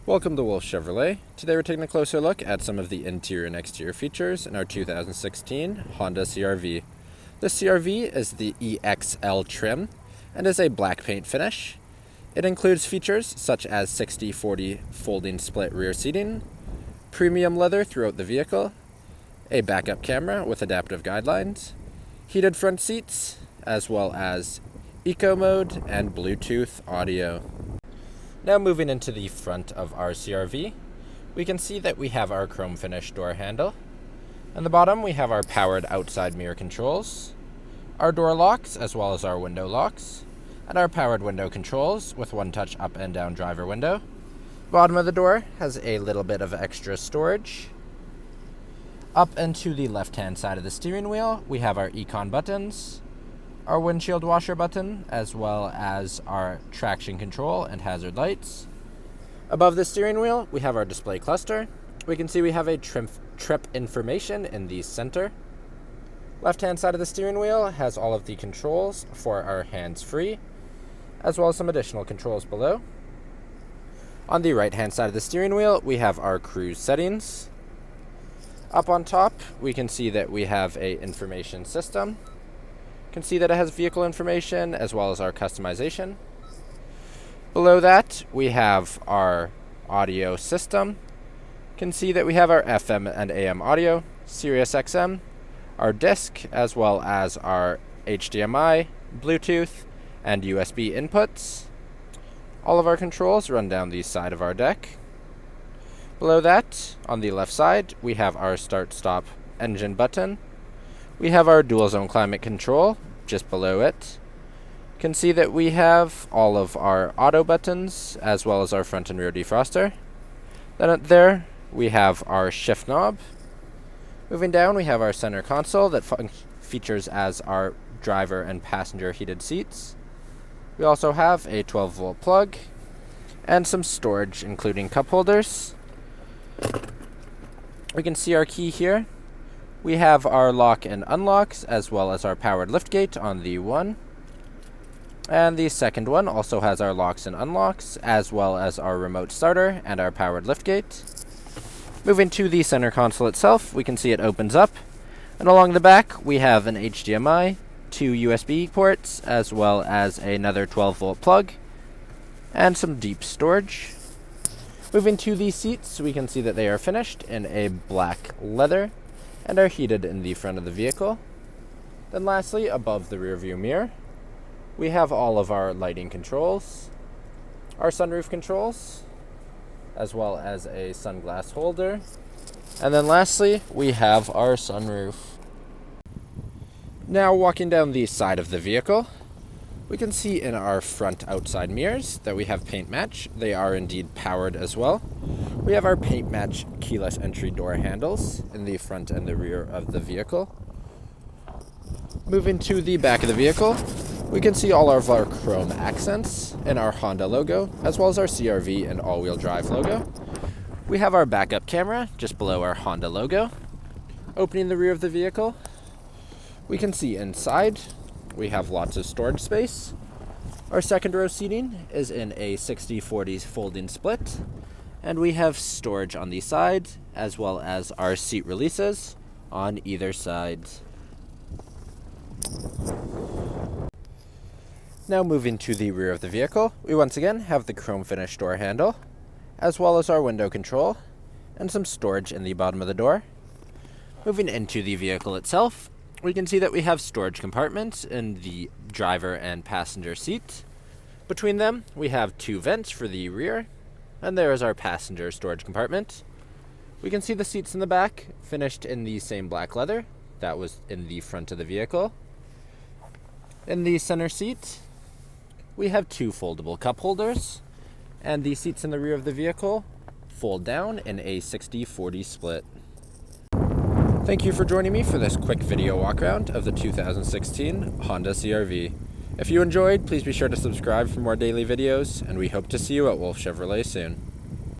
Welcome to Wolfe Chevrolet. Today we're taking a closer look at some of the interior and exterior features in our 2016 Honda CR-V. This CR-V is the EXL trim and is a black paint finish. It includes features such as 60/40 folding split rear seating, premium leather throughout the vehicle, a backup camera with adaptive guidelines, heated front seats, as well as eco mode and Bluetooth audio. Now moving into the front of our CR-V, we can see that we have our chrome finish door handle. On the bottom we have our powered outside mirror controls, our door locks as well as our window locks, and our powered window controls with one-touch up and down driver window. Bottom of the door has a little bit of extra storage. Up and to the left-hand side of the steering wheel, we have our econ buttons, our windshield washer button, as well as our traction control and hazard lights. Above the steering wheel, we have our display cluster. We can see we have a trip information in the center. Left-hand side of the steering wheel has all of the controls for our hands-free, as well as some additional controls below. On the right-hand side of the steering wheel, we have our cruise settings. Up on top, we can see that we have a information system. Can see that it has vehicle information as well as our customization. Below that, we have our audio system. Can see that we have our FM and AM audio, Sirius XM, our disc, as well as our HDMI, Bluetooth, and USB inputs. All of our controls run down the side of our deck. Below that, on the left side, we have our start-stop engine button. We have our dual zone climate control just below it. Can see that we have all of our auto buttons as well as our front and rear defroster. Then up there we have our shift knob. Moving down we have our center console that features as our driver and passenger heated seats. We also have a 12-volt plug and some storage including cup holders. We can see our key here. We have our lock and unlocks as well as our powered liftgate on the one. And the second one also has our locks and unlocks as well as our remote starter and our powered liftgate. Moving to the center console itself, we can see it opens up. And along the back, we have an HDMI, 2 USB ports, as well as another 12-volt plug and some deep storage. Moving to the seats, we can see that they are finished in a black leather and are heated in the front of the vehicle. Then lastly, above the rear view mirror, we have all of our lighting controls, our sunroof controls, as well as a sunglass holder. And then lastly, we have our sunroof. Now walking down the side of the vehicle, we can see in our front outside mirrors that we have paint match. They are indeed powered as well. We have our paint match keyless entry door handles in the front and the rear of the vehicle. Moving to the back of the vehicle, we can see all of our chrome accents in our Honda logo, as well as our CR-V and all-wheel drive logo. We have our backup camera just below our Honda logo. Opening the rear of the vehicle, we can see inside we have lots of storage space. Our second row seating is in a 60/40 folding split. And we have storage on the sides, as well as our seat releases on either side. Now moving to the rear of the vehicle, we once again have the chrome finish door handle, as well as our window control, and some storage in the bottom of the door. Moving into the vehicle itself, we can see that we have storage compartments in the driver and passenger seat. Between them, we have 2 vents for the rear. And there is our passenger storage compartment. We can see the seats in the back, finished in the same black leather that was in the front of the vehicle. In the center seat, we have 2 foldable cup holders, and the seats in the rear of the vehicle fold down in a 60/40 split. Thank you for joining me for this quick video walk around of the 2016 Honda CR-V. If you enjoyed, please be sure to subscribe for more daily videos, and we hope to see you at Wolfe Chevrolet soon.